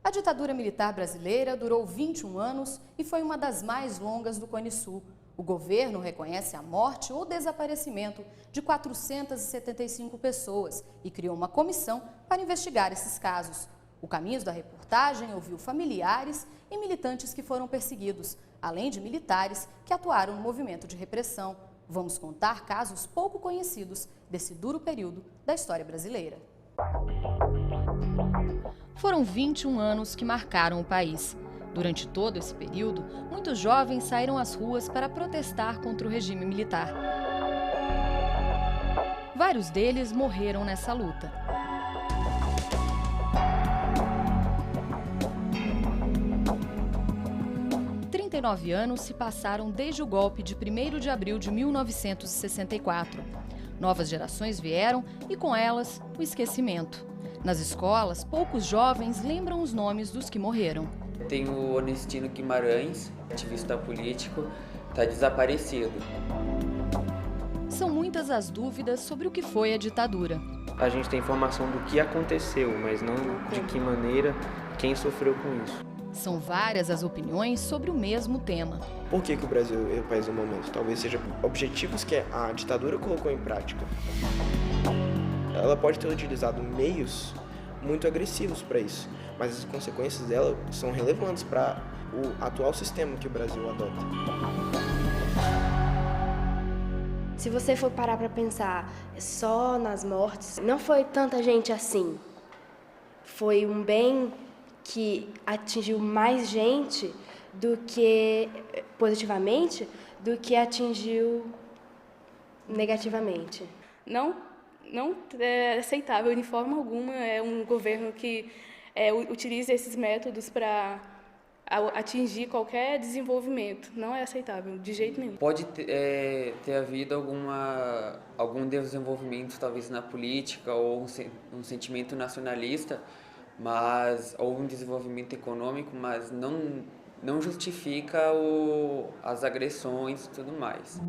A ditadura militar brasileira durou 21 anos e foi uma das mais longas do Cone Sul. O governo reconhece a morte ou desaparecimento de 475 pessoas e criou uma comissão para investigar esses casos. O Caminhos da Reportagem ouviu familiares e militantes que foram perseguidos, além de militares que atuaram no movimento de repressão. Vamos contar casos pouco conhecidos desse duro período da história brasileira. Foram 21 anos que marcaram o país. Durante todo esse período, muitos jovens saíram às ruas para protestar contra o regime militar. Vários deles morreram nessa luta. Há 39 anos se passaram desde o golpe de 1º de abril de 1964. Novas gerações vieram e, com elas, o esquecimento. Nas escolas, poucos jovens lembram os nomes dos que morreram. Tem o Onestino Guimarães, ativista político, está desaparecido. São muitas as dúvidas sobre o que foi a ditadura. A gente tem informação do que aconteceu, mas não de que maneira, quem sofreu com isso. São várias as opiniões sobre o mesmo tema. Por que o Brasil é o país do momento? Talvez seja objetivos que a ditadura colocou em prática. Ela pode ter utilizado meios muito agressivos para isso, mas as consequências dela são relevantes para o atual sistema que o Brasil adota. Se você for parar para pensar só nas mortes, não foi tanta gente assim. Foi um bem que atingiu mais gente do que positivamente, do que atingiu negativamente. Não é aceitável de forma alguma um governo que utilize esses métodos para atingir qualquer desenvolvimento. Não é aceitável, de jeito nenhum. Pode ter havido algum desenvolvimento, talvez na política, ou um sentimento nacionalista, ou um desenvolvimento econômico, mas não justifica as agressões e tudo mais.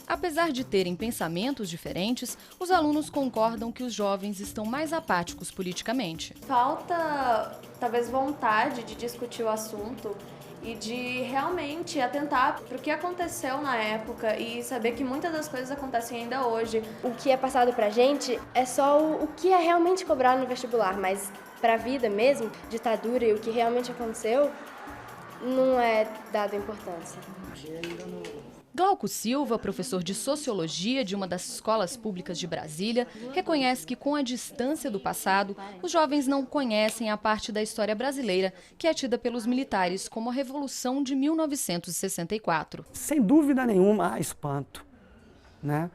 Apesar de terem pensamentos diferentes, os alunos concordam que os jovens estão mais apáticos politicamente. Falta, talvez, vontade de discutir o assunto e de realmente atentar para o que aconteceu na época e saber que muitas das coisas acontecem ainda hoje. O que é passado pra gente é só o que é realmente cobrado no vestibular, mas pra vida mesmo, ditadura e o que realmente aconteceu, não é dado importância. Glauco Silva, professor de Sociologia de uma das escolas públicas de Brasília, reconhece que, com a distância do passado, os jovens não conhecem a parte da história brasileira que é tida pelos militares como a Revolução de 1964. Sem dúvida nenhuma há espanto, né?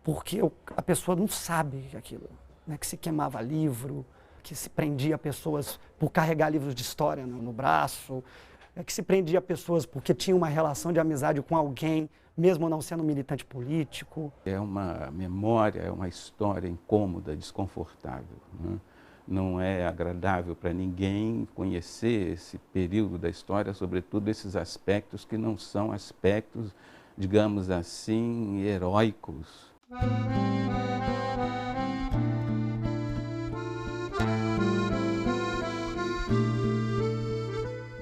Porque a pessoa não sabe aquilo, né? Que se queimava livro, que se prendia pessoas por carregar livros de história no braço, que se prendia pessoas porque tinha uma relação de amizade com alguém, mesmo não sendo militante político. É uma memória, é uma história incômoda, desconfortável, né? Não é agradável para ninguém conhecer esse período da história, sobretudo esses aspectos que não são aspectos, digamos assim, heróicos.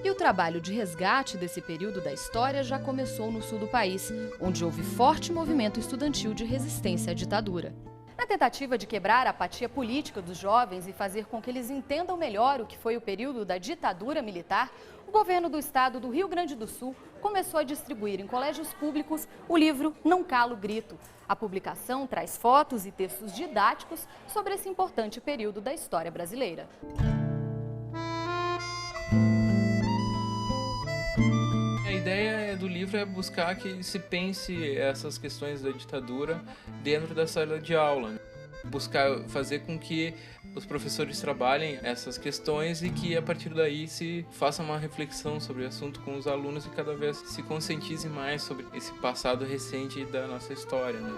O trabalho de resgate desse período da história já começou no sul do país, onde houve forte movimento estudantil de resistência à ditadura. Na tentativa de quebrar a apatia política dos jovens e fazer com que eles entendam melhor o que foi o período da ditadura militar, o governo do estado do Rio Grande do Sul começou a distribuir em colégios públicos o livro Não Cala o Grito. A publicação traz fotos e textos didáticos sobre esse importante período da história brasileira. A ideia do livro é buscar que se pense essas questões da ditadura dentro da sala de aula, né? Buscar fazer com que os professores trabalhem essas questões e que a partir daí se faça uma reflexão sobre o assunto com os alunos e cada vez se conscientize mais sobre esse passado recente da nossa história, né?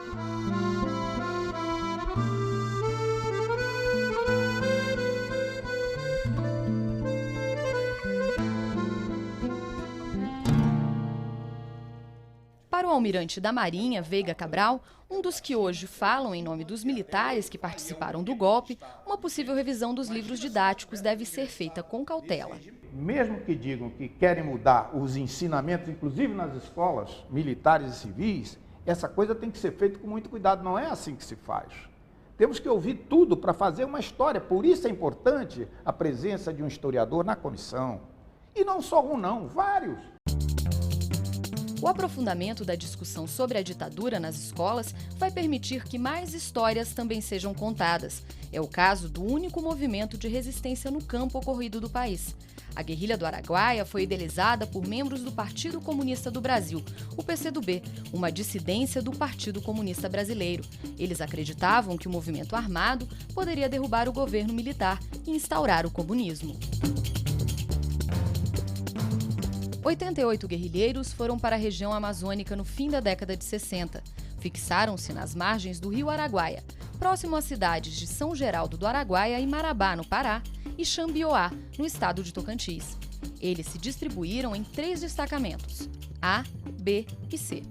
Para Para o almirante da Marinha, Veiga Cabral, um dos que hoje falam em nome dos militares que participaram do golpe, uma possível revisão dos livros didáticos deve ser feita com cautela. Mesmo que digam que querem mudar os ensinamentos, inclusive nas escolas militares e civis, essa coisa tem que ser feita com muito cuidado, não é assim que se faz. Temos que ouvir tudo para fazer uma história, por isso é importante a presença de um historiador na comissão. E não só um não, vários. O aprofundamento da discussão sobre a ditadura nas escolas vai permitir que mais histórias também sejam contadas. É o caso do único movimento de resistência no campo ocorrido do país. A guerrilha do Araguaia foi idealizada por membros do Partido Comunista do Brasil, o PCdoB, uma dissidência do Partido Comunista Brasileiro. Eles acreditavam que o movimento armado poderia derrubar o governo militar e instaurar o comunismo. 88 guerrilheiros foram para a região amazônica no fim da década de 60. Fixaram-se nas margens do rio Araguaia, próximo às cidades de São Geraldo do Araguaia e Marabá, no Pará, e Xambioá, no estado de Tocantins. Eles se distribuíram em 3 destacamentos, A, B e C.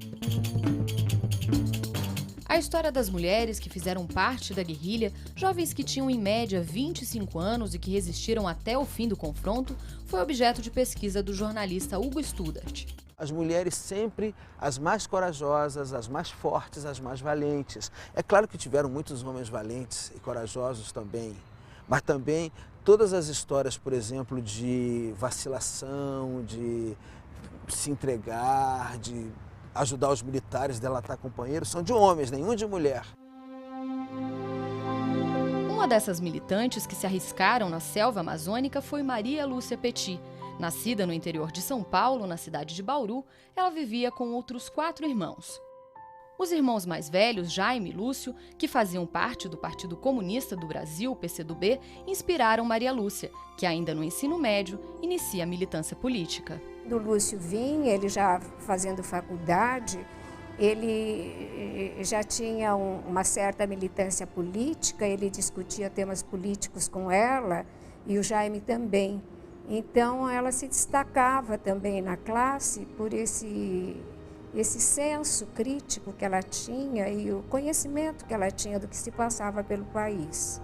A história das mulheres que fizeram parte da guerrilha, jovens que tinham em média 25 anos e que resistiram até o fim do confronto, foi objeto de pesquisa do jornalista Hugo Studart. As mulheres sempre as mais corajosas, as mais fortes, as mais valentes. É claro que tiveram muitos homens valentes e corajosos também, mas também todas as histórias, por exemplo, de vacilação, de se entregar, de ajudar os militares, delatar companheiros, são de homens, nenhum de mulher. Uma dessas militantes que se arriscaram na selva amazônica foi Maria Lúcia Petit. Nascida no interior de São Paulo, na cidade de Bauru, ela vivia com outros 4 irmãos. Os irmãos mais velhos, Jaime e Lúcio, que faziam parte do Partido Comunista do Brasil, PCdoB, inspiraram Maria Lúcia, que ainda no ensino médio inicia a militância política. Do Lúcio vinha, ele já fazendo faculdade, ele já tinha uma certa militância política, ele discutia temas políticos com ela e o Jaime também. Então ela se destacava também na classe por esse senso crítico que ela tinha e o conhecimento que ela tinha do que se passava pelo país.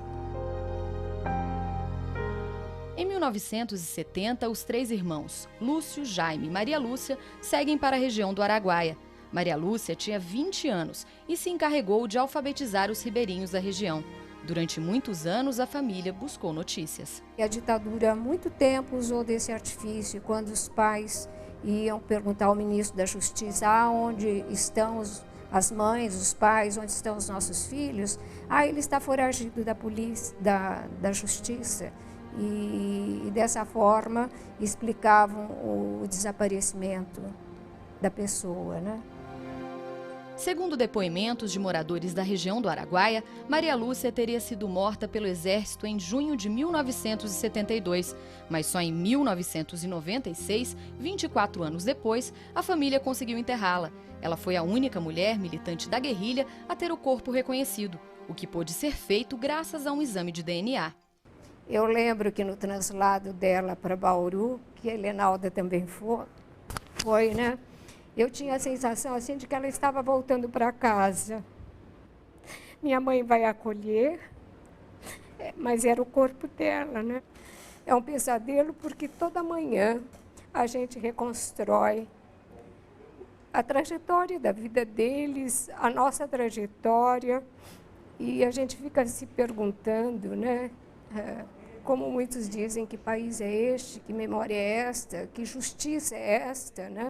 Em 1970, os 3 irmãos, Lúcio, Jaime e Maria Lúcia, seguem para a região do Araguaia. Maria Lúcia tinha 20 anos e se encarregou de alfabetizar os ribeirinhos da região. Durante muitos anos, a família buscou notícias. A ditadura há muito tempo usou desse artifício. Quando os pais iam perguntar ao ministro da Justiça onde estão as mães, os pais, onde estão os nossos filhos, ele está foragido da polícia, da Justiça. E dessa forma explicavam o desaparecimento da pessoa, né? Segundo depoimentos de moradores da região do Araguaia, Maria Lúcia teria sido morta pelo Exército em junho de 1972, mas só em 1996, 24 anos depois, a família conseguiu enterrá-la. Ela foi a única mulher militante da guerrilha a ter o corpo reconhecido, o que pôde ser feito graças a um exame de DNA. Eu lembro que no translado dela para Bauru, que a Helenalda também foi, né? Eu tinha a sensação assim de que ela estava voltando para casa. Minha mãe vai acolher, mas era o corpo dela, né? É um pesadelo porque toda manhã a gente reconstrói a trajetória da vida deles, a nossa trajetória, e a gente fica se perguntando, né? Como muitos dizem, que país é este, que memória é esta, que justiça é esta, né?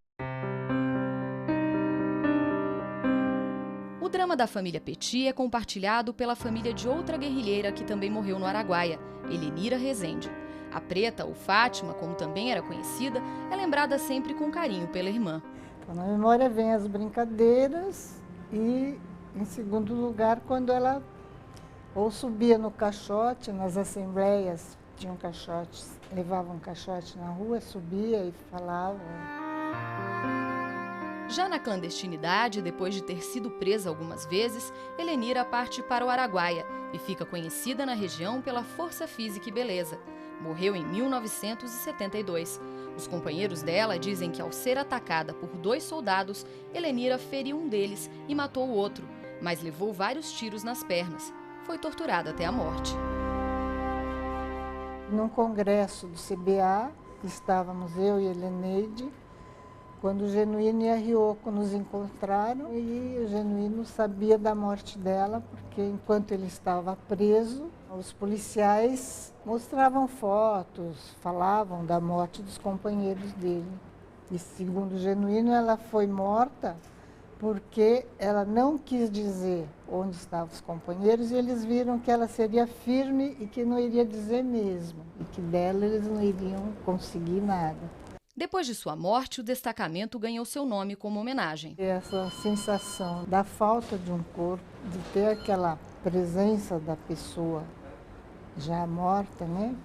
O drama da família Petit é compartilhado pela família de outra guerrilheira que também morreu no Araguaia, Helenira Rezende. A Preta, ou Fátima, como também era conhecida, é lembrada sempre com carinho pela irmã. Então, na memória vem as brincadeiras e, em segundo lugar, quando ela ou subia no caixote, nas assembleias, tinham caixotes, levavam um caixote na rua, subia e falava. Já na clandestinidade, depois de ter sido presa algumas vezes, Helenira parte para o Araguaia e fica conhecida na região pela força física e beleza. Morreu em 1972. Os companheiros dela dizem que, ao ser atacada por 2 soldados, Helenira feriu um deles e matou o outro, mas levou vários tiros nas pernas. Foi torturada até a morte. Num congresso do CBA, estávamos eu e Heleneide, quando o Genuíno e a Ryoko nos encontraram, e o Genuíno sabia da morte dela, porque enquanto ele estava preso, os policiais mostravam fotos, falavam da morte dos companheiros dele. E segundo o Genuíno, ela foi morta porque ela não quis dizer onde estavam os companheiros e eles viram que ela seria firme e que não iria dizer mesmo, e que dela eles não iriam conseguir nada. Depois de sua morte, o destacamento ganhou seu nome como homenagem. Essa sensação da falta de um corpo, de ter aquela presença da pessoa já morta, né?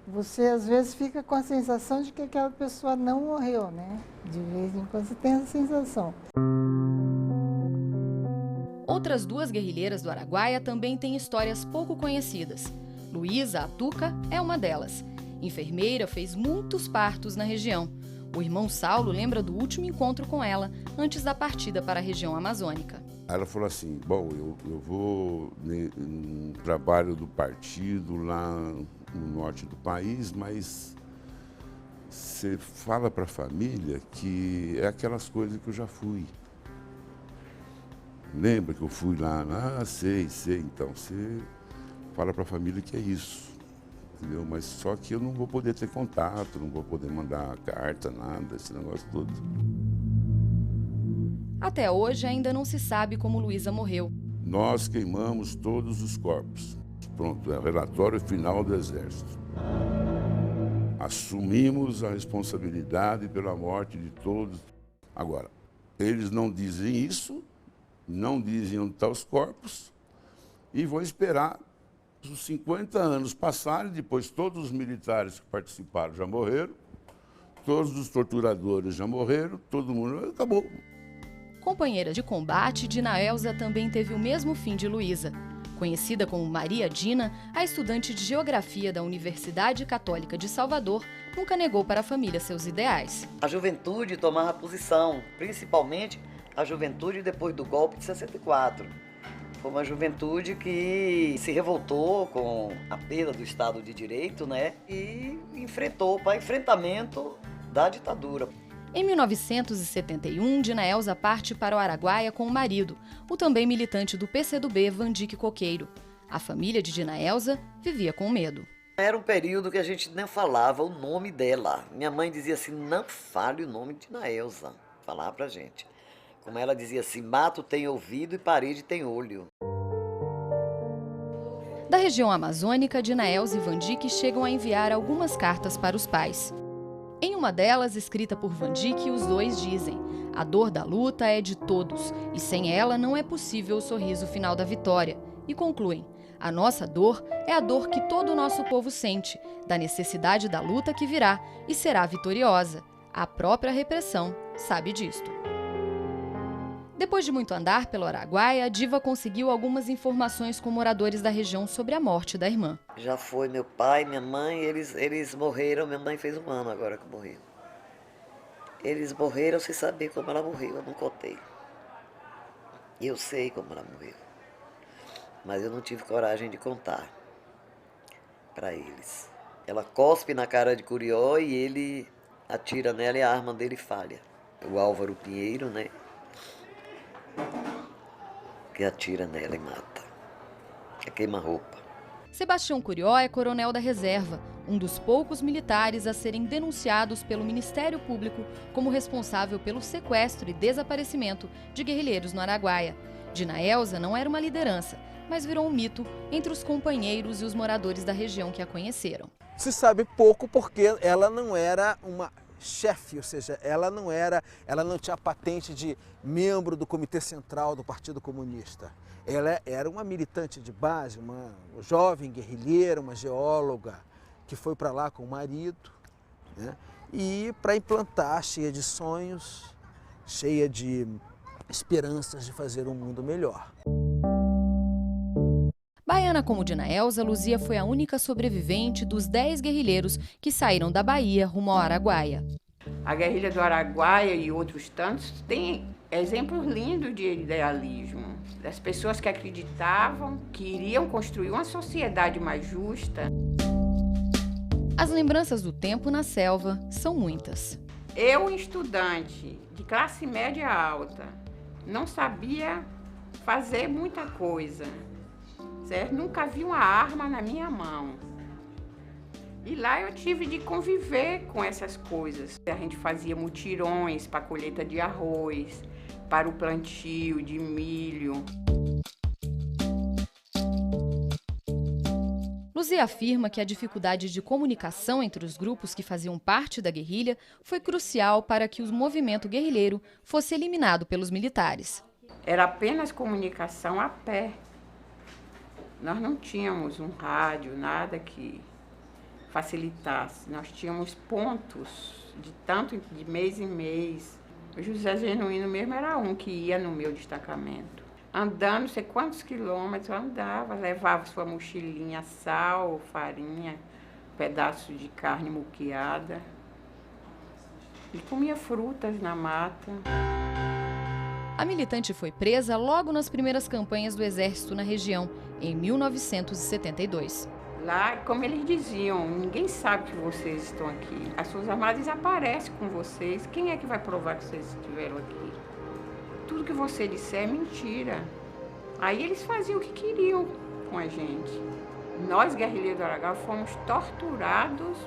Você às vezes fica com a sensação de que aquela pessoa não morreu, né? De vez em quando você tem essa sensação. Outras 2 guerrilheiras do Araguaia também têm histórias pouco conhecidas. Luísa, a Tuca, é uma delas. Enfermeira, fez muitos partos na região. O irmão Saulo lembra do último encontro com ela, antes da partida para a região amazônica. Ela falou assim, bom, eu vou no trabalho do partido lá no norte do país, mas você fala para a família que é aquelas coisas que eu já fui. Lembra que eu fui lá? Ah, sei, então você fala para a família que é isso. Entendeu? Mas só que eu não vou poder ter contato, não vou poder mandar carta, nada, esse negócio todo. Até hoje ainda não se sabe como Luísa morreu. Nós queimamos todos os corpos. Pronto, é o relatório final do Exército. Assumimos a responsabilidade pela morte de todos. Agora, eles não dizem isso, não dizem onde estão os corpos e vão esperar os 50 anos passarem, depois todos os militares que participaram já morreram, todos os torturadores já morreram, todo mundo acabou. Companheira de combate, Dina Elza também teve o mesmo fim de Luísa. Conhecida como Maria Dina, a estudante de Geografia da Universidade Católica de Salvador nunca negou para a família seus ideais. A juventude tomava posição, principalmente a juventude depois do golpe de 64. Foi uma juventude que se revoltou com a perda do Estado de Direito, né? E enfrentou para enfrentamento da ditadura. Em 1971, Dina Elza parte para o Araguaia com o marido, o também militante do PCdoB, Vandique Coqueiro. A família de Dina Elza vivia com medo. Era um período que a gente nem falava o nome dela. Minha mãe dizia assim, não fale o nome de Dina Elza. Falava pra gente. Como ela dizia assim, mato tem ouvido e parede tem olho. Da região amazônica, Dina Elza e Vandique chegam a enviar algumas cartas para os pais. Em uma delas, escrita por Vandique, os dois dizem: a dor da luta é de todos e sem ela não é possível o sorriso final da vitória. E concluem: a nossa dor é a dor que todo o nosso povo sente, da necessidade da luta que virá e será vitoriosa. A própria repressão sabe disto. Depois de muito andar pelo Araguaia, a diva conseguiu algumas informações com moradores da região sobre a morte da irmã. Já foi meu pai, minha mãe, eles morreram, minha mãe fez 1 ano agora que morreu. Eles morreram sem saber como ela morreu, eu não contei. Eu sei como ela morreu, mas eu não tive coragem de contar para eles. Ela cospe na cara de Curió e ele atira nela e a arma dele falha. O Álvaro Pinheiro, né? Que atira nela e mata. É queima-roupa. Sebastião Curió é coronel da reserva, um dos poucos militares a serem denunciados pelo Ministério Público como responsável pelo sequestro e desaparecimento de guerrilheiros no Araguaia. Dina Elza não era uma liderança, mas virou um mito entre os companheiros e os moradores da região que a conheceram. Se sabe pouco porque ela não era uma chefe, ou seja, ela não tinha patente de membro do Comitê Central do Partido Comunista. Ela era uma militante de base, uma jovem guerrilheira, uma geóloga, que foi para lá com o marido, né? E para implantar, cheia de sonhos, cheia de esperanças de fazer um mundo melhor. Baiana como Dina Elza, Luzia foi a única sobrevivente dos 10 guerrilheiros que saíram da Bahia rumo ao Araguaia. A guerrilha do Araguaia e outros tantos têm exemplos lindos de idealismo, das pessoas que acreditavam que iriam construir uma sociedade mais justa. As lembranças do tempo na selva são muitas. Eu, estudante de classe média alta, não sabia fazer muita coisa, certo? Nunca vi uma arma na minha mão. E lá eu tive de conviver com essas coisas. A gente fazia mutirões para a colheita de arroz, para o plantio de milho. Luzia afirma que a dificuldade de comunicação entre os grupos que faziam parte da guerrilha foi crucial para que o movimento guerrilheiro fosse eliminado pelos militares. Era apenas comunicação a pé. Nós não tínhamos um rádio, nada que facilitasse. Nós tínhamos pontos de mês em mês. O José Genuíno mesmo era um que ia no meu destacamento. Andando, não sei quantos quilômetros, eu andava, levava sua mochilinha, sal, farinha, pedaço de carne moqueada. E comia frutas na mata. A militante foi presa logo nas primeiras campanhas do Exército na região, em 1972. Lá, como eles diziam, ninguém sabe que vocês estão aqui. As Forças Armadas desaparecem com vocês. Quem é que vai provar que vocês estiveram aqui? Tudo que você disser é mentira. Aí eles faziam o que queriam com a gente. Nós, guerrilheiros do Araguaia, fomos torturados,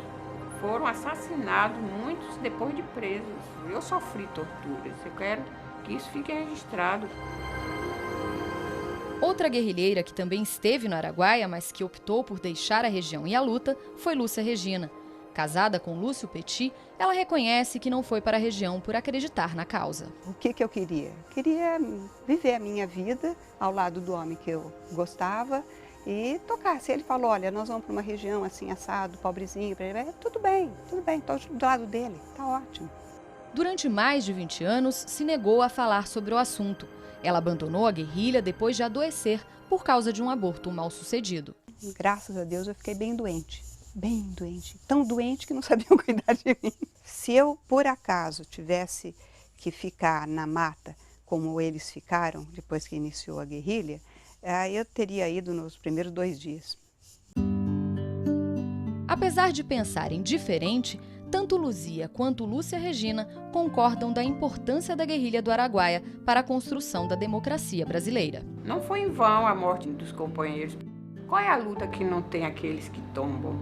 foram assassinados, muitos depois de presos. Eu sofri torturas. Eu quero que isso fique registrado. Outra guerrilheira que também esteve no Araguaia, mas que optou por deixar a região e a luta, foi Lúcia Regina. Casada com Lúcio Petit, ela reconhece que não foi para a região por acreditar na causa. O que eu queria? Queria viver a minha vida ao lado do homem que eu gostava e tocar. Se ele falou, olha, nós vamos para uma região assim, assado, pobrezinho, tudo bem, estou do lado dele, está ótimo. Durante mais de 20 anos, se negou a falar sobre o assunto. Ela abandonou a guerrilha depois de adoecer por causa de um aborto mal sucedido. Graças a Deus eu fiquei bem doente, tão doente que não sabiam cuidar de mim. Se eu, por acaso, tivesse que ficar na mata, como eles ficaram depois que iniciou a guerrilha, eu teria ido nos primeiros 2 dias. Apesar de pensarem diferente, tanto Luzia quanto Lúcia Regina concordam da importância da guerrilha do Araguaia para a construção da democracia brasileira. Não foi em vão a morte dos companheiros. Qual é a luta que não tem aqueles que tombam?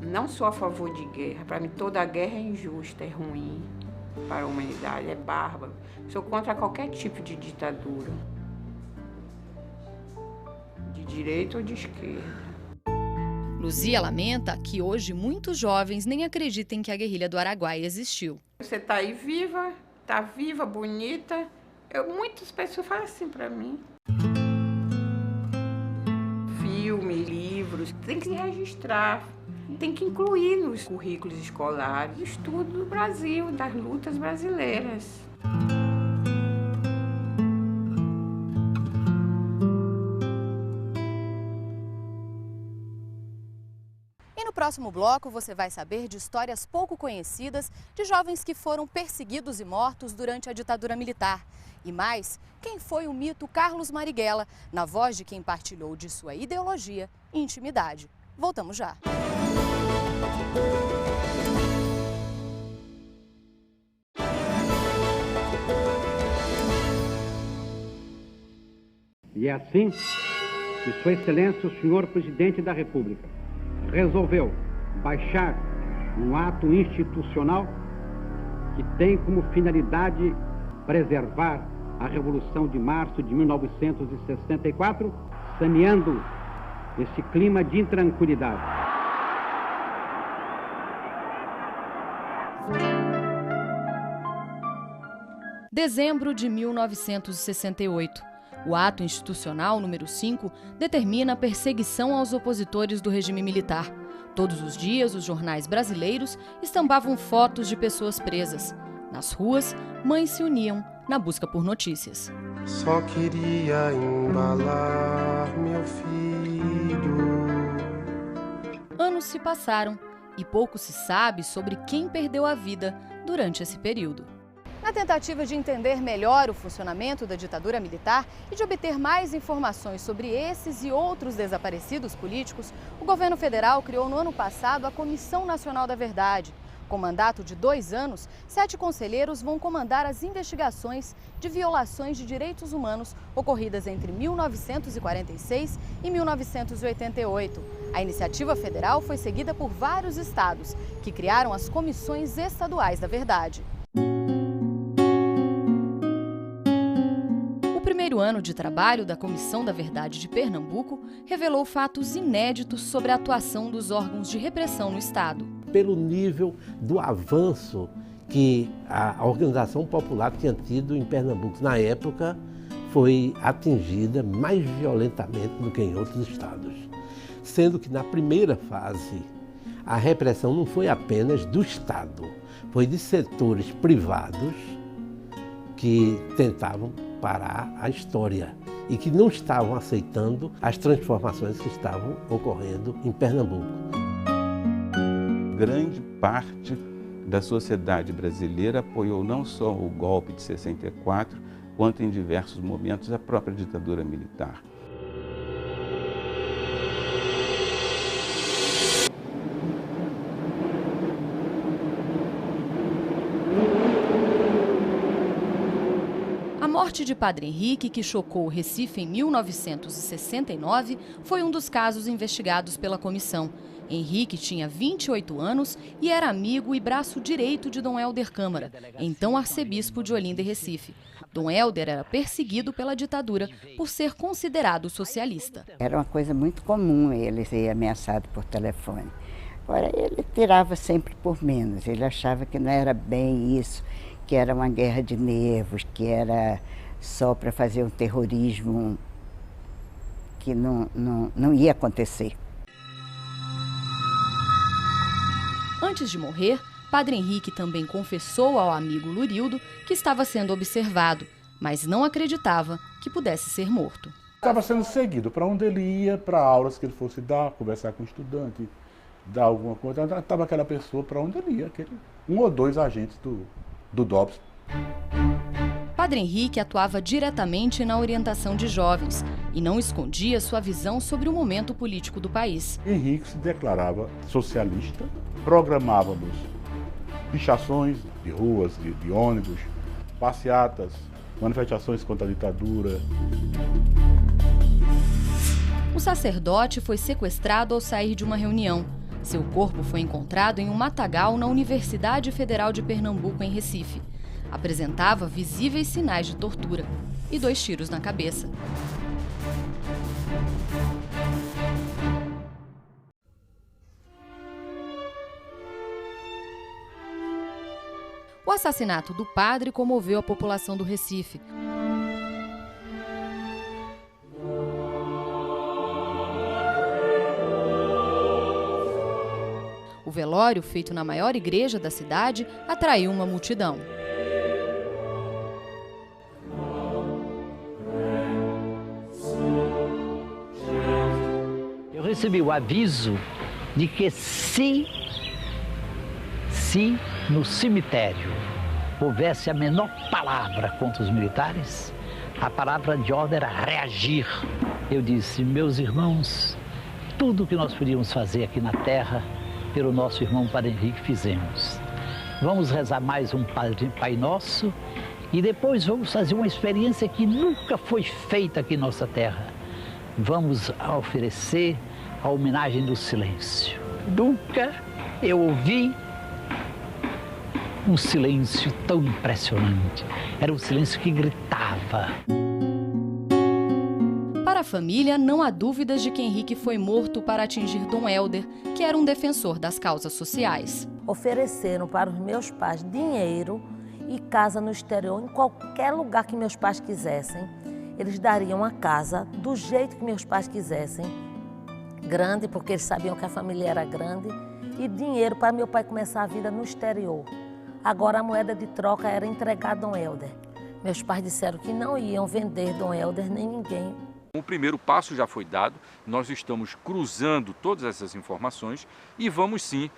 Não sou a favor de guerra. Para mim, toda guerra é injusta, é ruim para a humanidade, é bárbaro. Sou contra qualquer tipo de ditadura, de direita ou de esquerda. Luzia lamenta que hoje muitos jovens nem acreditem que a guerrilha do Araguaia existiu. Você está aí viva, bonita. Muitas pessoas falam assim para mim. Filmes, livros, tem que se registrar, tem que incluir nos currículos escolares o estudo do Brasil, das lutas brasileiras. No próximo bloco, você vai saber de histórias pouco conhecidas de jovens que foram perseguidos e mortos durante a ditadura militar. E mais, quem foi o mito Carlos Marighella, na voz de quem partilhou de sua ideologia e intimidade. Voltamos já. E é assim que Sua Excelência, o Senhor Presidente da República, resolveu baixar um ato institucional que tem como finalidade preservar a Revolução de Março de 1964, saneando esse clima de intranquilidade. Dezembro de 1968. O ato institucional número 5 determina a perseguição aos opositores do regime militar. Todos os dias, os jornais brasileiros estampavam fotos de pessoas presas. Nas ruas, mães se uniam na busca por notícias. Só queria embalar meu filho. Anos se passaram e pouco se sabe sobre quem perdeu a vida durante esse período. Na tentativa de entender melhor o funcionamento da ditadura militar e de obter mais informações sobre esses e outros desaparecidos políticos, o governo federal criou no ano passado a Comissão Nacional da Verdade. Com mandato de 2 anos, 7 conselheiros vão comandar as investigações de violações de direitos humanos ocorridas entre 1946 e 1988. A iniciativa federal foi seguida por vários estados, que criaram as Comissões Estaduais da Verdade. O primeiro ano de trabalho da Comissão da Verdade de Pernambuco revelou fatos inéditos sobre a atuação dos órgãos de repressão no estado. Pelo nível do avanço que a organização popular tinha tido em Pernambuco na época, foi atingida mais violentamente do que em outros estados. Sendo que na primeira fase, a repressão não foi apenas do Estado, foi de setores privados que tentavam parar a história e que não estavam aceitando as transformações que estavam ocorrendo em Pernambuco. Grande parte da sociedade brasileira apoiou não só o golpe de 64, quanto em diversos momentos a própria ditadura militar. A morte de Padre Henrique, que chocou o Recife em 1969, foi um dos casos investigados pela comissão. Henrique tinha 28 anos e era amigo e braço direito de Dom Hélder Câmara, então arcebispo de Olinda e Recife. Dom Hélder era perseguido pela ditadura por ser considerado socialista. Era uma coisa muito comum ele ser ameaçado por telefone. Agora, ele tirava sempre por menos, ele achava que não era bem isso, que era uma guerra de nervos, que era só para fazer um terrorismo que não ia acontecer. Antes de morrer, Padre Henrique também confessou ao amigo Lurildo que estava sendo observado, mas não acreditava que pudesse ser morto. Estava sendo seguido para onde ele ia, para aulas que ele fosse dar, conversar com o estudante, dar alguma coisa. Estava aquela pessoa para onde ele ia, um ou dois agentes do DOPS. Padre Henrique atuava diretamente na orientação de jovens e não escondia sua visão sobre o momento político do país. Henrique se declarava socialista, programávamos pichações de ruas, de ônibus, passeatas, manifestações contra a ditadura. O sacerdote foi sequestrado ao sair de uma reunião. Seu corpo foi encontrado em um matagal na Universidade Federal de Pernambuco, em Recife. Apresentava visíveis sinais de tortura e 2 tiros na cabeça. O assassinato do padre comoveu a população do Recife. O velório, feito na maior igreja da cidade, atraiu uma multidão. Eu recebi o aviso de que se no cemitério houvesse a menor palavra contra os militares, a palavra de ordem era reagir. Eu disse, meus irmãos, tudo o que nós podíamos fazer aqui na terra, pelo nosso irmão Padre Henrique, fizemos. Vamos rezar mais um Pai Nosso e depois vamos fazer uma experiência que nunca foi feita aqui em nossa terra. Vamos oferecer a homenagem do silêncio. Nunca eu ouvi um silêncio tão impressionante. Era um silêncio que gritava. Para a família, não há dúvidas de que Henrique foi morto para atingir Dom Hélder, que era um defensor das causas sociais. Ofereceram para os meus pais dinheiro e casa no exterior, em qualquer lugar que meus pais quisessem. Eles dariam a casa do jeito que meus pais quisessem, grande, porque eles sabiam que a família era grande, e dinheiro para meu pai começar a vida no exterior. Agora a moeda de troca era entregar a Dom Hélder. Meus pais disseram que não iam vender Dom Helder nem ninguém. O primeiro passo já foi dado, nós estamos cruzando todas essas informações e vamos sim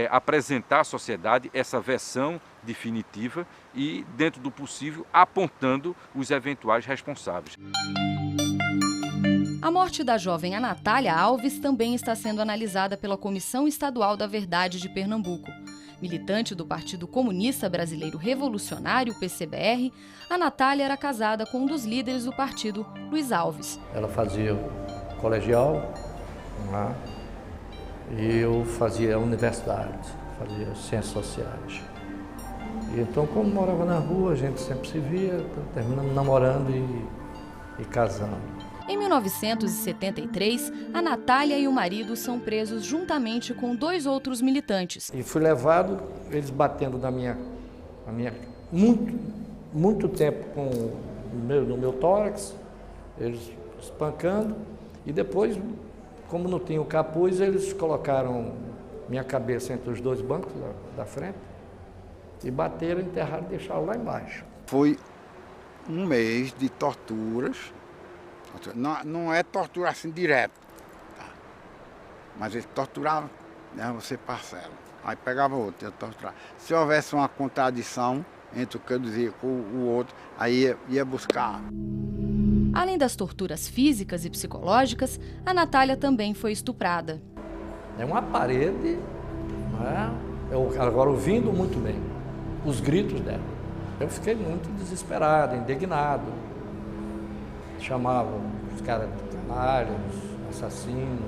apresentar à sociedade essa versão definitiva e, dentro do possível, apontando os eventuais responsáveis. A morte da jovem Anatália Alves também está sendo analisada pela Comissão Estadual da Verdade de Pernambuco. Militante do Partido Comunista Brasileiro Revolucionário, PCBR, Anatália era casada com um dos líderes do partido, Luiz Alves. Ela fazia colegial, né? E eu fazia universidade, fazia ciências sociais. E então, como morava na rua, a gente sempre se via, terminamos namorando e casando. Em 1973, a Anatália e o marido são presos juntamente com 2 outros militantes. E fui levado, eles batendo na minha muito tempo no meu tórax, eles espancando, e depois, como não tinha o capuz, eles colocaram minha cabeça entre os 2 bancos da frente e bateram, enterraram e deixaram lá embaixo. Foi um mês de torturas. Não é tortura assim direto, tá? Mas eles torturavam, né, você parcela. Aí pegava outro, ia torturar. Se houvesse uma contradição entre o que eu dizia com o outro, aí ia buscar. Além das torturas físicas e psicológicas, a Anatália também foi estuprada. É uma parede, né? Eu agora ouvindo muito bem os gritos dela. Eu fiquei muito desesperado, indignado. Chamavam os caras de canalhas, assassinos,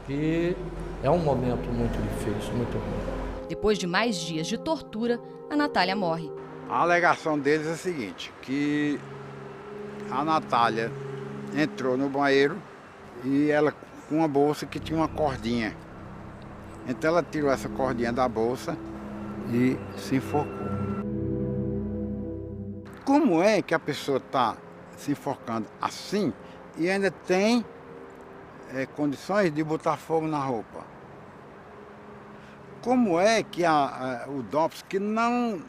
e é um momento muito difícil, muito ruim. Depois de mais dias de tortura, a Anatália morre. A alegação deles é a seguinte, que a Anatália entrou no banheiro e ela com uma bolsa que tinha uma cordinha. Então ela tirou essa cordinha da bolsa e se enforcou. Como é que a pessoa está se enforcando assim e ainda tem condições de botar fogo na roupa? Como é que o DOPS, que não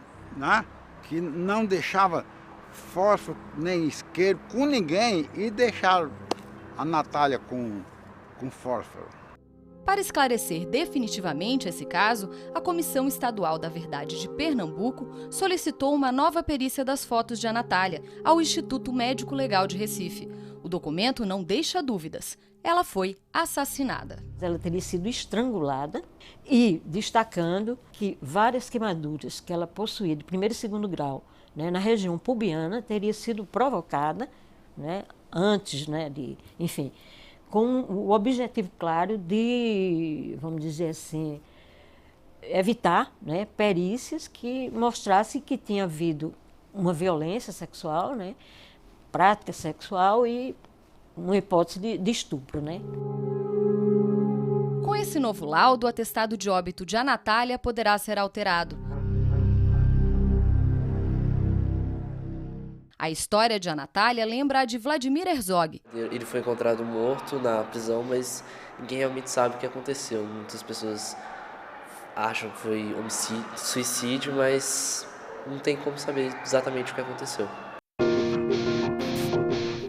deixava fósforo nem isqueiro com ninguém, e deixaram a Anatália com fósforo? Para esclarecer definitivamente esse caso, a Comissão Estadual da Verdade de Pernambuco solicitou uma nova perícia das fotos de Anatália ao Instituto Médico Legal de Recife. O documento não deixa dúvidas. Ela foi assassinada. Ela teria sido estrangulada, e destacando que várias queimaduras que ela possuía de 1º e 2º grau, né, na região pubiana, teria sido provocada, né, antes, né, enfim, com o objetivo claro de, vamos dizer assim, evitar, né, perícias que mostrassem que tinha havido uma violência sexual, né, prática sexual e uma hipótese de estupro, né? Com esse novo laudo, o atestado de óbito de Anatália poderá ser alterado. A história de Anatália lembra a de Vladimir Herzog. Ele foi encontrado morto na prisão, mas ninguém realmente sabe o que aconteceu. Muitas pessoas acham que foi homicídio, suicídio, mas não tem como saber exatamente o que aconteceu.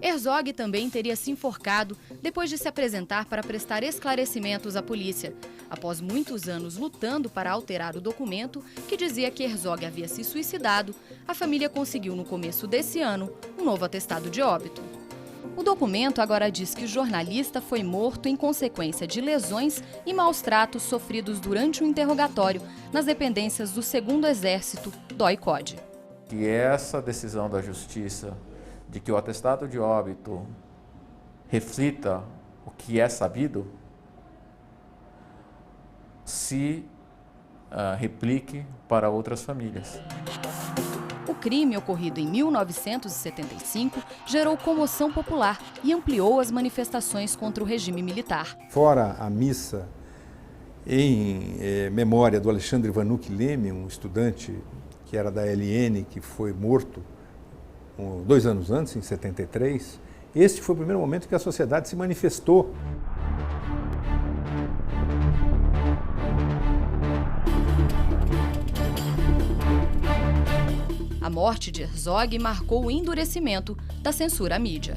Herzog também teria se enforcado depois de se apresentar para prestar esclarecimentos à polícia. Após muitos anos lutando para alterar o documento que dizia que Herzog havia se suicidado, a família conseguiu no começo desse ano um novo atestado de óbito. O documento agora diz que o jornalista foi morto em consequência de lesões e maus-tratos sofridos durante o interrogatório nas dependências do 2º Exército, DOI-CODE. Que essa decisão da Justiça de que o atestado de óbito reflita o que é sabido, se replique para outras famílias. O crime, ocorrido em 1975, gerou comoção popular e ampliou as manifestações contra o regime militar. Fora a missa em memória do Alexandre Vanucchi Leme, um estudante que era da LN, que foi morto 2 anos antes, em 73, este foi o primeiro momento que a sociedade se manifestou. A morte de Herzog marcou o endurecimento da censura à mídia.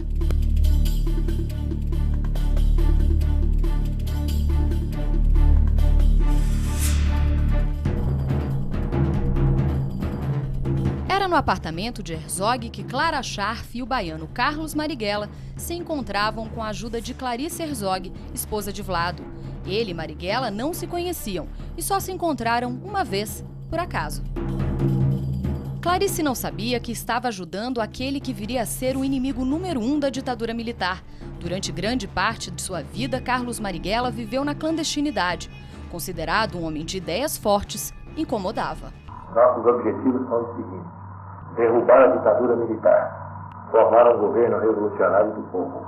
Era no apartamento de Herzog que Clara Scharf e o baiano Carlos Marighella se encontravam com a ajuda de Clarice Herzog, esposa de Vlado. Ele e Marighella não se conheciam e só se encontraram uma vez, por acaso. Clarice não sabia que estava ajudando aquele que viria a ser o inimigo número 1 da ditadura militar. Durante grande parte de sua vida, Carlos Marighella viveu na clandestinidade. Considerado um homem de ideias fortes, incomodava. Nossos objetivos são os seguintes: derrubar a ditadura militar, formar um governo revolucionário do povo.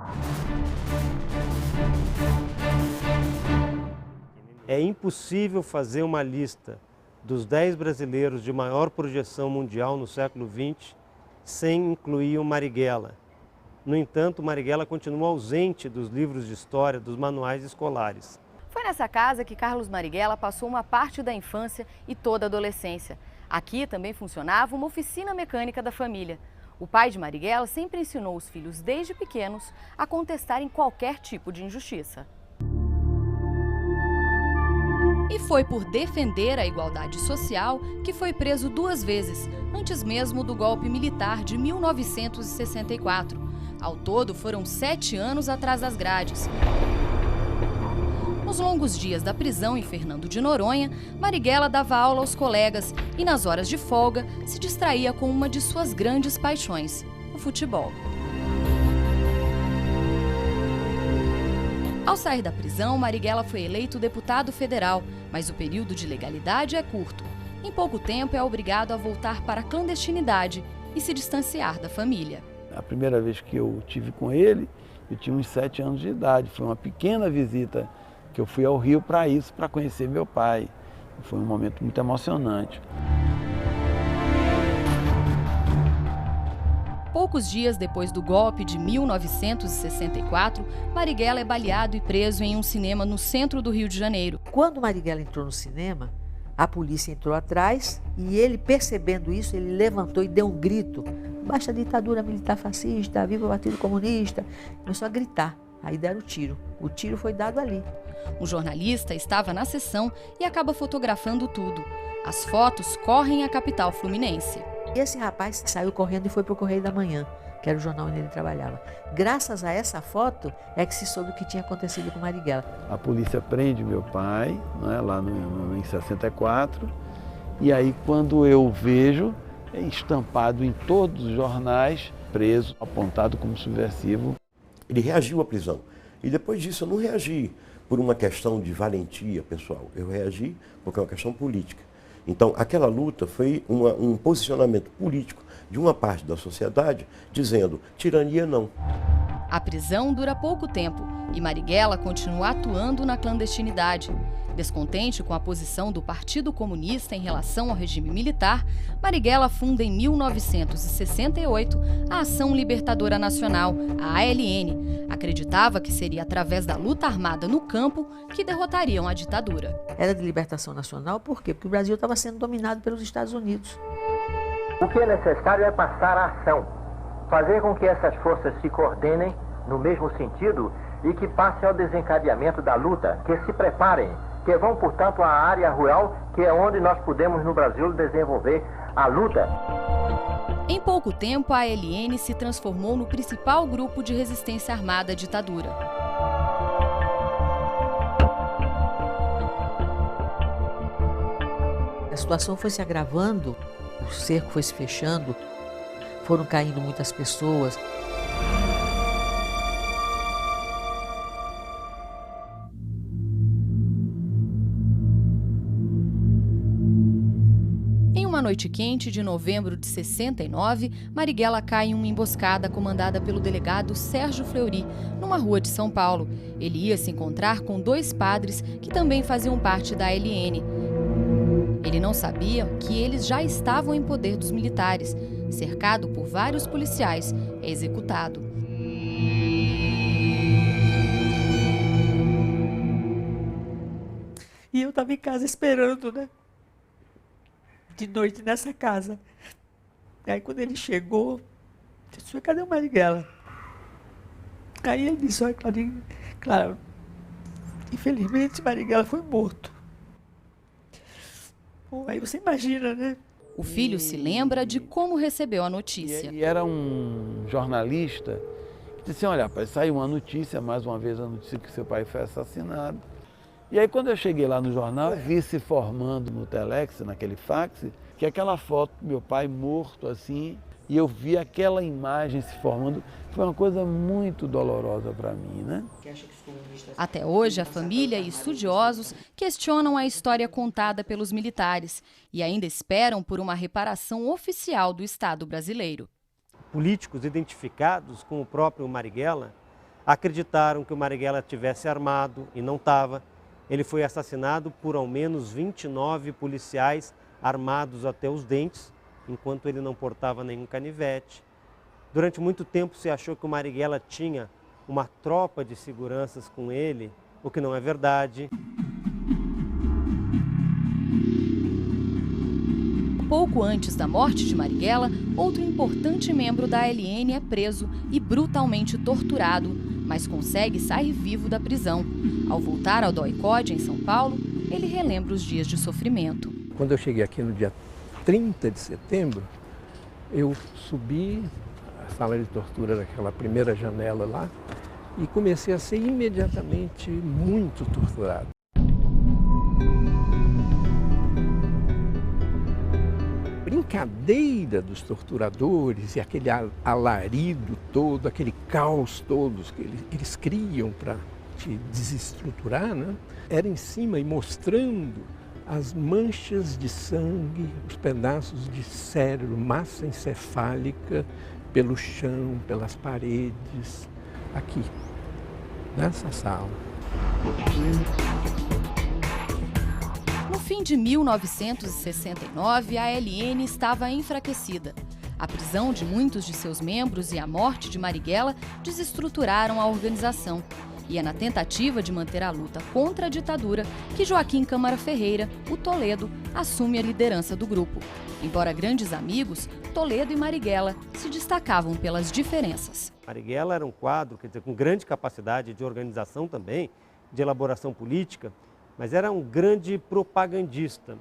É impossível fazer uma lista dos 10 brasileiros de maior projeção mundial no século XX sem incluir o Marighella. No entanto, o Marighella continua ausente dos livros de história, dos manuais escolares. Foi nessa casa que Carlos Marighella passou uma parte da infância e toda a adolescência. Aqui também funcionava uma oficina mecânica da família. O pai de Marighella sempre ensinou os filhos desde pequenos a contestarem qualquer tipo de injustiça. E foi por defender a igualdade social que foi preso 2 vezes, antes mesmo do golpe militar de 1964. Ao todo, foram 7 anos atrás das grades. Nos longos dias da prisão em Fernando de Noronha, Marighella dava aula aos colegas e, nas horas de folga, se distraía com uma de suas grandes paixões, o futebol. Ao sair da prisão, Marighella foi eleito deputado federal, mas o período de legalidade é curto. Em pouco tempo é obrigado a voltar para a clandestinidade e se distanciar da família. A primeira vez que eu tive com ele, eu tinha uns 7 anos de idade. Foi uma pequena visita que eu fui ao Rio para isso, para conhecer meu pai. Foi um momento muito emocionante. Poucos dias depois do golpe de 1964, Marighella é baleado e preso em um cinema no centro do Rio de Janeiro. Quando Marighella entrou no cinema, a polícia entrou atrás e ele, percebendo isso, ele levantou e deu um grito: baixa a ditadura militar fascista, viva o Partido Comunista. Começou a gritar, aí deram o tiro. O tiro foi dado ali. Um jornalista estava na sessão e acaba fotografando tudo. As fotos correm à capital fluminense. Esse rapaz saiu correndo e foi para o Correio da Manhã, que era o jornal onde ele trabalhava. Graças a essa foto é que se soube o que tinha acontecido com Marighella. A polícia prende meu pai, né, lá em 64, e aí quando eu vejo, é estampado em todos os jornais, preso, apontado como subversivo. Ele reagiu à prisão. E depois disso eu não reagi por uma questão de valentia pessoal, eu reagi porque é uma questão política. Então, aquela luta foi um posicionamento político de uma parte da sociedade dizendo: tirania não. A prisão dura pouco tempo e Marighella continua atuando na clandestinidade. Descontente com a posição do Partido Comunista em relação ao regime militar, Marighella funda em 1968 a Ação Libertadora Nacional, a ALN. Acreditava que seria através da luta armada no campo que derrotariam a ditadura. Era de libertação nacional, por quê? Porque o Brasil estava sendo dominado pelos Estados Unidos. O que é necessário é passar a ação, fazer com que essas forças se coordenem no mesmo sentido e que passem ao desencadeamento da luta, que se preparem, que vão, portanto, à área rural, que é onde nós podemos, no Brasil, desenvolver a luta. Em pouco tempo, a ALN se transformou no principal grupo de resistência armada à ditadura. A situação foi se agravando, o cerco foi se fechando, foram caindo muitas pessoas. Em uma noite quente de novembro de 69, Marighella cai em uma emboscada comandada pelo delegado Sérgio Fleury, numa rua de São Paulo. Ele ia se encontrar com 2 padres que também faziam parte da ALN. Ele não sabia que eles já estavam em poder dos militares. Cercado por vários policiais, é executado. E eu estava em casa esperando, né? De noite nessa casa. Aí quando ele chegou, eu disse, cadê o Marighella? Aí ele disse, olha, Clara, infelizmente Marighella foi morto. Pô, aí você imagina, né? O filho se lembra de como recebeu a notícia. E era um jornalista que disse, olha, pai, saiu uma notícia, mais uma vez a notícia que seu pai foi assassinado. E aí quando eu cheguei lá no jornal, vi se formando no telex, naquele fax, que aquela foto do meu pai morto assim, e eu vi aquela imagem se formando, foi uma coisa muito dolorosa para mim, né? Até hoje, a família e estudiosos questionam a história contada pelos militares e ainda esperam por uma reparação oficial do Estado brasileiro. Políticos identificados com o próprio Marighella acreditaram que o Marighella tivesse armado e não estava. Ele foi assassinado por ao menos 29 policiais armados até os dentes, enquanto ele não portava nenhum canivete. Durante muito tempo se achou que o Marighella tinha uma tropa de seguranças com ele, o que não é verdade. Pouco antes da morte de Marighella, outro importante membro da ALN é preso e brutalmente torturado, mas consegue sair vivo da prisão. Ao voltar ao DOI-CODE, em São Paulo, ele relembra os dias de sofrimento. Quando eu cheguei aqui no dia 30 de setembro, eu subi a sala de tortura daquela primeira janela lá e comecei a ser imediatamente muito torturado. Brincadeira dos torturadores e aquele alarido todo, aquele caos todo que eles criam para te desestruturar, né? Era em cima e mostrando as manchas de sangue, os pedaços de cérebro, massa encefálica pelo chão, pelas paredes, aqui, nessa sala. No fim de 1969, a ALN estava enfraquecida. A prisão de muitos de seus membros e a morte de Marighella desestruturaram a organização. E é na tentativa de manter a luta contra a ditadura que Joaquim Câmara Ferreira, o Toledo, assume a liderança do grupo. Embora grandes amigos, Toledo e Marighella se destacavam pelas diferenças. Marighella era um quadro, quer dizer, com grande capacidade de organização também, de elaboração política, mas era um grande propagandista.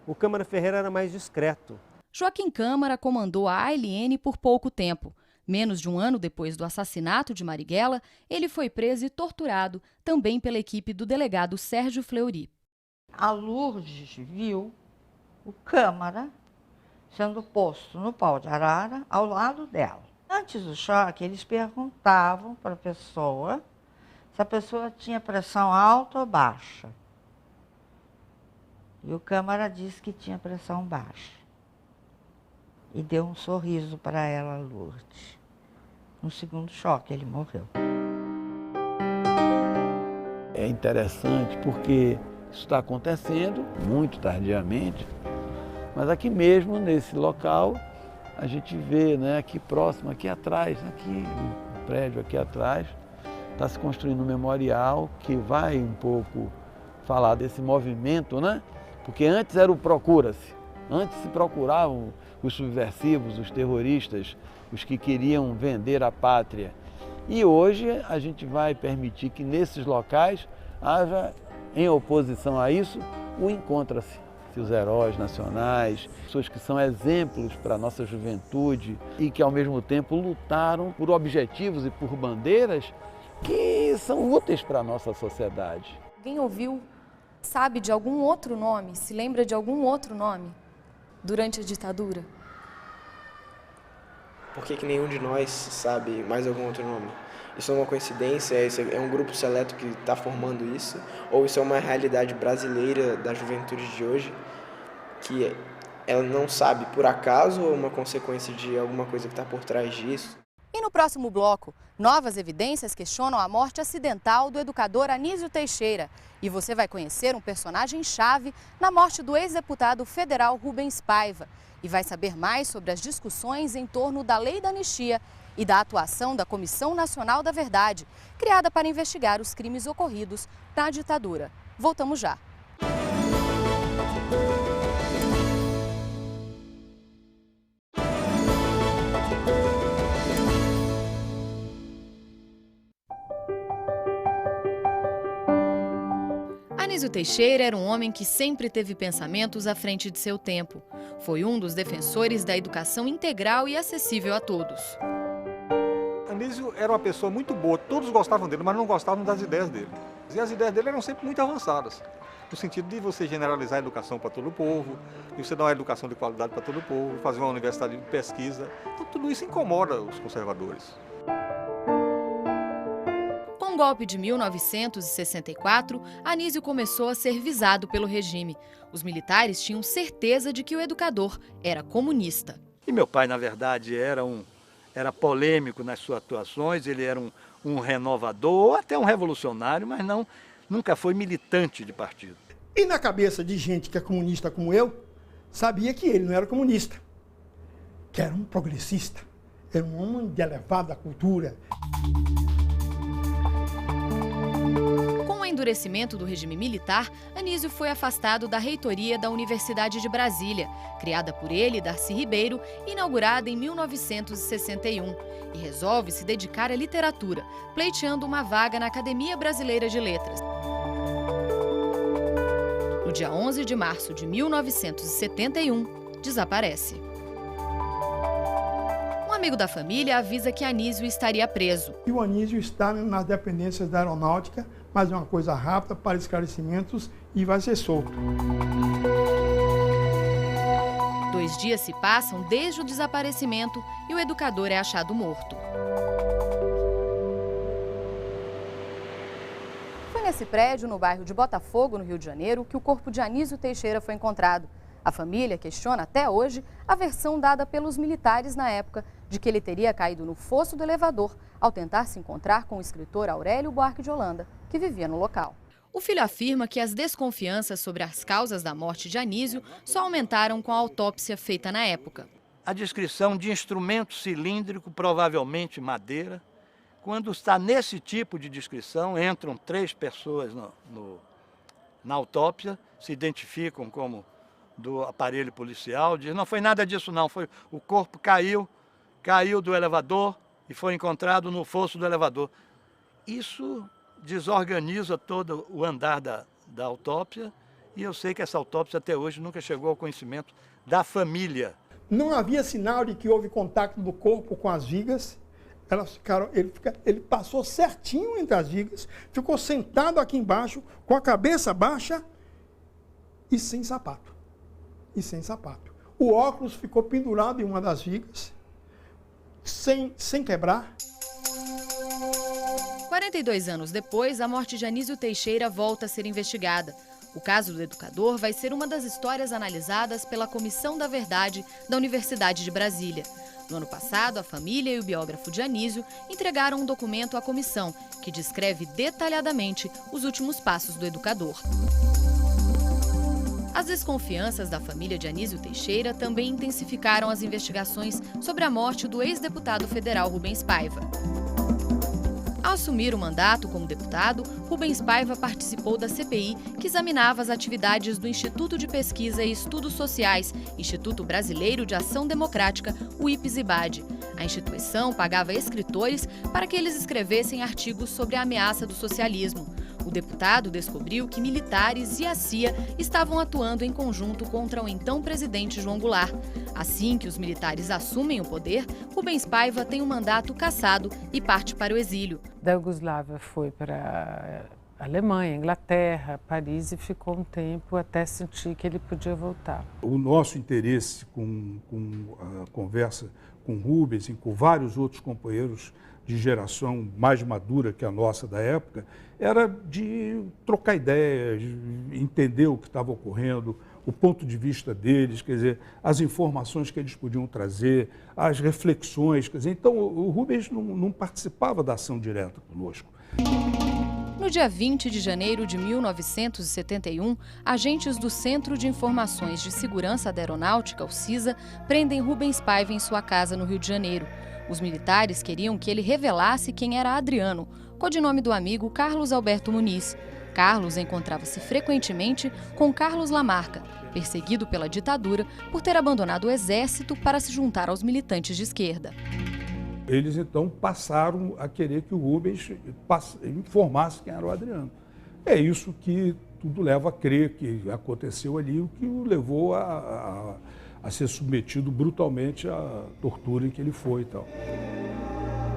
O Câmara Ferreira era mais discreto. Joaquim Câmara comandou a ALN por pouco tempo. Menos de um ano depois do assassinato de Marighella, ele foi preso e torturado, também pela equipe do delegado Sérgio Fleury. A Lourdes viu o Câmara sendo posto no pau de arara ao lado dela. Antes do choque, eles perguntavam para a pessoa se a pessoa tinha pressão alta ou baixa. E o Câmara disse que tinha pressão baixa. E deu um sorriso para ela, Lourdes. No segundo choque, ele morreu. É interessante porque isso está acontecendo muito tardiamente, mas aqui mesmo, nesse local, a gente vê, né, aqui próximo, aqui atrás, aqui no prédio aqui atrás, está se construindo um memorial que vai um pouco falar desse movimento, né? Porque antes era o procura-se, antes se procuravam os subversivos, os terroristas, os que queriam vender a pátria. E hoje a gente vai permitir que nesses locais haja, em oposição a isso, o encontra-se. Os heróis nacionais, pessoas que são exemplos para a nossa juventude e que ao mesmo tempo lutaram por objetivos e por bandeiras que são úteis para a nossa sociedade. Alguém ouviu, sabe de algum outro nome, se lembra de algum outro nome durante a ditadura? Por que nenhum de nós sabe mais algum outro nome? Isso é uma coincidência? Isso é um grupo seleto que está formando isso? Ou isso é uma realidade brasileira da juventude de hoje que ela não sabe por acaso ou uma consequência de alguma coisa que está por trás disso? E no próximo bloco, novas evidências questionam a morte acidental do educador Anísio Teixeira. E você vai conhecer um personagem-chave na morte do ex-deputado federal Rubens Paiva. E vai saber mais sobre as discussões em torno da lei da anistia e da atuação da Comissão Nacional da Verdade, criada para investigar os crimes ocorridos na ditadura. Voltamos já. Anísio Teixeira era um homem que sempre teve pensamentos à frente de seu tempo. Foi um dos defensores da educação integral e acessível a todos. Anísio era uma pessoa muito boa, todos gostavam dele, mas não gostavam das ideias dele. E as ideias dele eram sempre muito avançadas, no sentido de você generalizar a educação para todo o povo, de você dar uma educação de qualidade para todo o povo, fazer uma universidade de pesquisa. Então, tudo isso incomoda os conservadores. Com o golpe de 1964, Anísio começou a ser visado pelo regime. Os militares tinham certeza de que o educador era comunista. E meu pai, na verdade, era polêmico nas suas atuações, ele era um renovador ou até um revolucionário, mas nunca foi militante de partido. E na cabeça de gente que é comunista como eu, sabia que ele não era comunista, que era um progressista, era um homem de elevada cultura. Com o endurecimento do regime militar, Anísio foi afastado da reitoria da Universidade de Brasília, criada por ele e Darcy Ribeiro, inaugurada em 1961, e resolve se dedicar à literatura, pleiteando uma vaga na Academia Brasileira de Letras. No dia 11 de março de 1971, desaparece. Um amigo da família avisa que Anísio estaria preso. E o Anísio está nas dependências da aeronáutica, mas é uma coisa rápida para esclarecimentos e vai ser solto. 2 dias se passam desde o desaparecimento e o educador é achado morto. Foi nesse prédio, no bairro de Botafogo, no Rio de Janeiro, que o corpo de Anísio Teixeira foi encontrado. A família questiona até hoje a versão dada pelos militares na época de que ele teria caído no fosso do elevador ao tentar se encontrar com o escritor Aurélio Buarque de Holanda, que vivia no local. O filho afirma que as desconfianças sobre as causas da morte de Anísio só aumentaram com a autópsia feita na época. A descrição de instrumento cilíndrico, provavelmente madeira. Quando está nesse tipo de descrição, entram 3 pessoas na autópsia, se identificam como do aparelho policial, diz, não foi nada disso não, foi o corpo caiu do elevador e foi encontrado no fosso do elevador. Isso desorganiza todo o andar da autópsia e eu sei que essa autópsia até hoje nunca chegou ao conhecimento da família. Não havia sinal de que houve contato do corpo com as vigas. Ele passou certinho entre as vigas, ficou sentado aqui embaixo, com a cabeça baixa e sem sapato. O óculos ficou pendurado em uma das vigas, sem quebrar. 42 anos depois, a morte de Anísio Teixeira volta a ser investigada. O caso do educador vai ser uma das histórias analisadas pela Comissão da Verdade da Universidade de Brasília. No ano passado, a família e o biógrafo de Anísio entregaram um documento à comissão que descreve detalhadamente os últimos passos do educador. As desconfianças da família de Anísio Teixeira também intensificaram as investigações sobre a morte do ex-deputado federal Rubens Paiva. Ao assumir o mandato como deputado, Rubens Paiva participou da CPI que examinava as atividades do Instituto de Pesquisa e Estudos Sociais, Instituto Brasileiro de Ação Democrática, o IPES-IBAD. A instituição pagava escritores para que eles escrevessem artigos sobre a ameaça do socialismo. O deputado descobriu que militares e a CIA estavam atuando em conjunto contra o então presidente João Goulart. Assim que os militares assumem o poder, Rubens Paiva tem um mandato cassado e parte para o exílio. Da Iugoslávia foi para a Alemanha, Inglaterra, Paris e ficou um tempo até sentir que ele podia voltar. O nosso interesse com a conversa com Rubens e com vários outros companheiros de geração mais madura que a nossa da época, era de trocar ideias, entender o que estava ocorrendo, o ponto de vista deles, quer dizer, as informações que eles podiam trazer, as reflexões, quer dizer, então o Rubens não participava da ação direta conosco. No dia 20 de janeiro de 1971, agentes do Centro de Informações de Segurança da Aeronáutica, o CISA, prendem Rubens Paiva em sua casa no Rio de Janeiro. Os militares queriam que ele revelasse quem era Adriano, codinome do amigo Carlos Alberto Muniz. Carlos encontrava-se frequentemente com Carlos Lamarca, perseguido pela ditadura por ter abandonado o exército para se juntar aos militantes de esquerda. Eles então passaram a querer que o Rubens informasse quem era o Adriano. É isso que tudo leva a crer que aconteceu ali, o que o levou a ser submetido brutalmente à tortura em que ele foi e tal.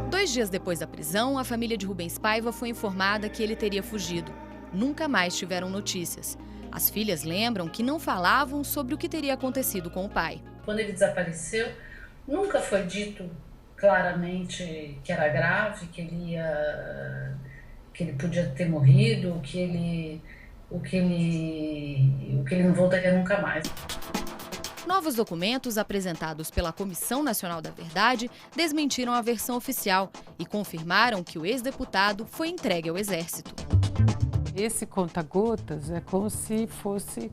2 dias depois da prisão, a família de Rubens Paiva foi informada que ele teria fugido. Nunca mais tiveram notícias. As filhas lembram que não falavam sobre o que teria acontecido com o pai. Quando ele desapareceu, nunca foi dito claramente que era grave, que ele podia ter morrido, que ele não voltaria nunca mais. Novos documentos apresentados pela Comissão Nacional da Verdade desmentiram a versão oficial e confirmaram que o ex-deputado foi entregue ao Exército. Esse conta-gotas é como se fosse,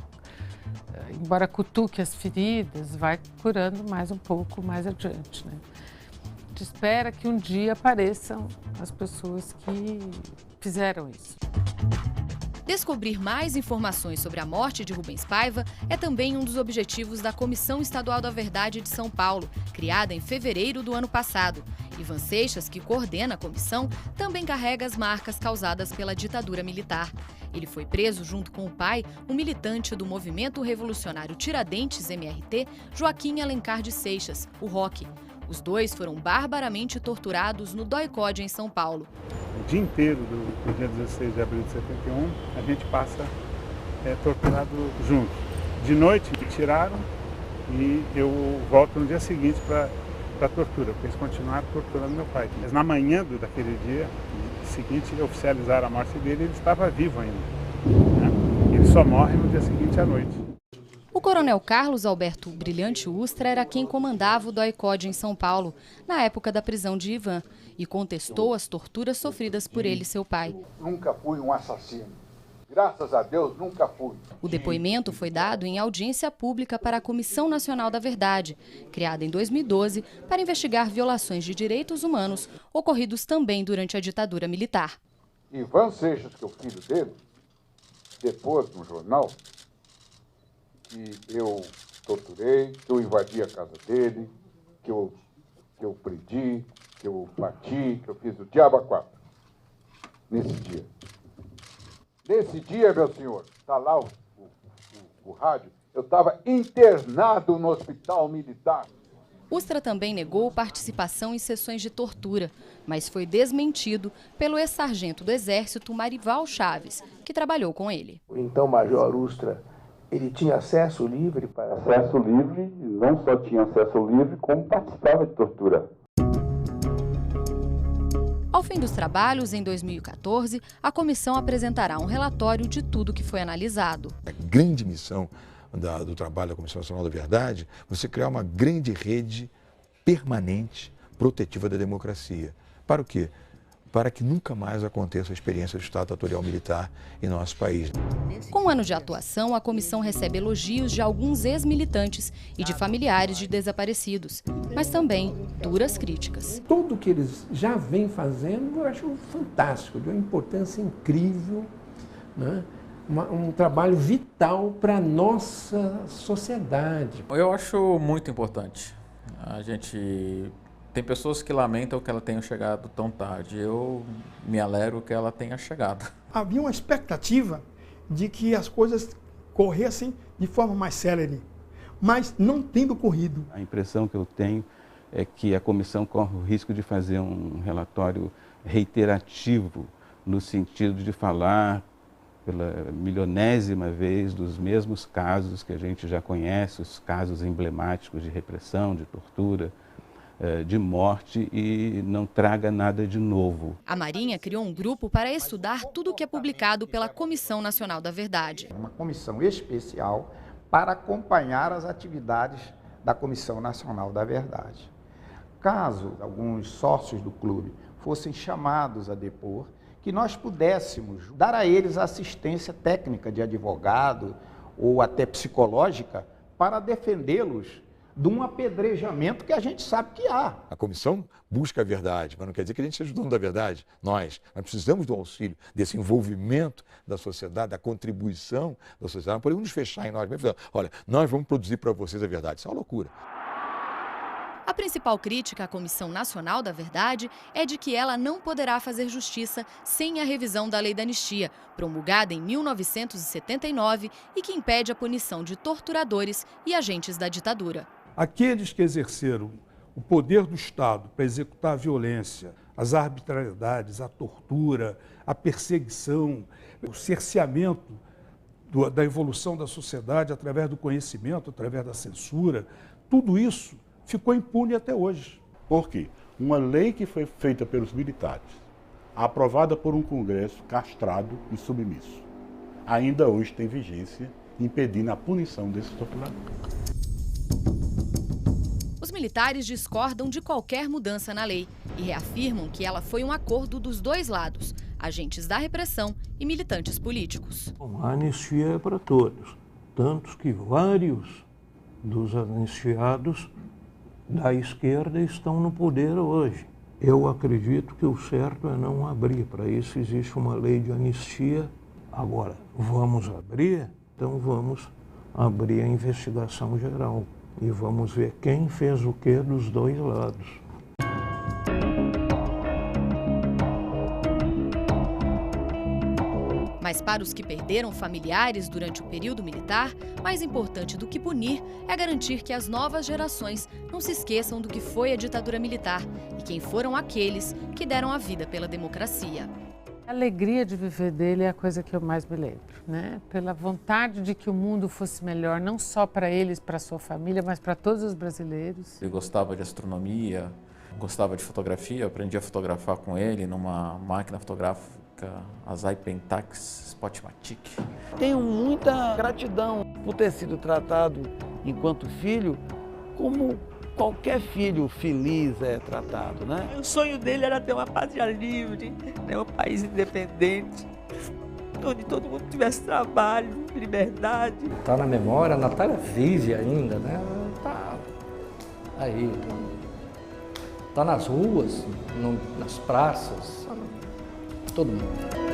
embora cutuque as feridas, vai curando mais um pouco mais adiante, né? A gente espera que um dia apareçam as pessoas que fizeram isso. Descobrir mais informações sobre a morte de Rubens Paiva é também um dos objetivos da Comissão Estadual da Verdade de São Paulo, criada em fevereiro do ano passado. Ivan Seixas, que coordena a comissão, também carrega as marcas causadas pela ditadura militar. Ele foi preso junto com o pai, o militante do Movimento Revolucionário Tiradentes MRT, Joaquim Alencar de Seixas, o Roque. Os dois foram barbaramente torturados no DOI-CODE em São Paulo. O dia inteiro do dia 16 de abril de 71, a gente passa torturado juntos. De noite me tiraram e eu volto no dia seguinte para a tortura, porque eles continuaram torturando meu pai. Mas na manhã daquele dia seguinte, oficializaram a morte dele e ele estava vivo ainda, né? Ele só morre no dia seguinte à noite. O coronel Carlos Alberto Brilhante Ustra era quem comandava o DOI-CODE em São Paulo, na época da prisão de Ivan, e contestou as torturas sofridas por ele e seu pai. Nunca fui um assassino. Graças a Deus, nunca fui. O depoimento foi dado em audiência pública para a Comissão Nacional da Verdade, criada em 2012 para investigar violações de direitos humanos ocorridos também durante a ditadura militar. Ivan Seixas, que é o filho dele, depois no jornal, que eu torturei, que eu invadi a casa dele, que eu prendi, que eu bati, que eu fiz o diabo a quatro. Nesse dia. Nesse dia, meu senhor, está lá o rádio, eu estava internado no hospital militar. Ustra também negou participação em sessões de tortura, mas foi desmentido pelo ex-sargento do Exército Marival Chaves, que trabalhou com ele. Então, Major Ustra, ele tinha acesso livre para... Acesso livre, não só tinha acesso livre, como participava de tortura. Ao fim dos trabalhos, em 2014, a comissão apresentará um relatório de tudo que foi analisado. A grande missão do trabalho da Comissão Nacional da Verdade, você criar uma grande rede permanente protetiva da democracia. Para o quê? Para que nunca mais aconteça a experiência do Estado ditatorial militar em nosso país. Com um ano de atuação, a comissão recebe elogios de alguns ex-militantes e de familiares de desaparecidos, mas também duras críticas. Tudo que eles já vêm fazendo, eu acho fantástico, de uma importância incrível, né? Um trabalho vital para a nossa sociedade. Eu acho muito importante. A gente... Tem pessoas que lamentam que ela tenha chegado tão tarde. Eu me alegro que ela tenha chegado. Havia uma expectativa de que as coisas corressem de forma mais célere, mas não tendo corrido. A impressão que eu tenho é que a comissão corre o risco de fazer um relatório reiterativo, no sentido de falar pela milionésima vez dos mesmos casos que a gente já conhece, os casos emblemáticos de repressão, de tortura, de morte, e não traga nada de novo. A Marinha criou um grupo para estudar tudo o que é publicado pela Comissão Nacional da Verdade. Uma comissão especial para acompanhar as atividades da Comissão Nacional da Verdade. Caso alguns sócios do clube fossem chamados a depor, que nós pudéssemos dar a eles assistência técnica de advogado ou até psicológica para defendê-los de um apedrejamento que a gente sabe que há. A comissão busca a verdade, mas não quer dizer que a gente seja o dono da verdade. Nós precisamos do auxílio, desse envolvimento da sociedade, da contribuição da sociedade. Não podemos nos fechar em nós mesmos. Olha, nós vamos produzir para vocês a verdade. Isso é uma loucura. A principal crítica à Comissão Nacional da Verdade é de que ela não poderá fazer justiça sem a revisão da Lei da Anistia, promulgada em 1979 e que impede a punição de torturadores e agentes da ditadura. Aqueles que exerceram o poder do Estado para executar a violência, as arbitrariedades, a tortura, a perseguição, o cerceamento da evolução da sociedade através do conhecimento, através da censura, tudo isso ficou impune até hoje. Por quê? Uma lei que foi feita pelos militares, aprovada por um Congresso castrado e submisso, ainda hoje tem vigência, impedindo a punição desses torturadores. Os militares discordam de qualquer mudança na lei e reafirmam que ela foi um acordo dos dois lados, agentes da repressão e militantes políticos. A anistia é para todos, tanto que vários dos anistiados da esquerda estão no poder hoje. Eu acredito que o certo é não abrir. Para isso existe uma lei de anistia. Agora, vamos abrir? Então vamos abrir a investigação geral e vamos ver quem fez o que dos dois lados. Mas para os que perderam familiares durante o período militar, mais importante do que punir é garantir que as novas gerações não se esqueçam do que foi a ditadura militar e quem foram aqueles que deram a vida pela democracia. A alegria de viver dele é a coisa que eu mais me lembro, né? Pela vontade de que o mundo fosse melhor, não só para eles, para a sua família, mas para todos os brasileiros. Ele gostava de astronomia, gostava de fotografia, eu aprendi a fotografar com ele numa máquina fotográfica, a Pentax Spotmatic. Tenho muita gratidão por ter sido tratado enquanto filho como qualquer filho feliz é tratado, né? O sonho dele era ter uma pátria livre, né? Um país independente, onde todo mundo tivesse trabalho, liberdade. Está na memória, a Natália vive ainda, né? Está aí, está nas ruas, nas praças, todo mundo.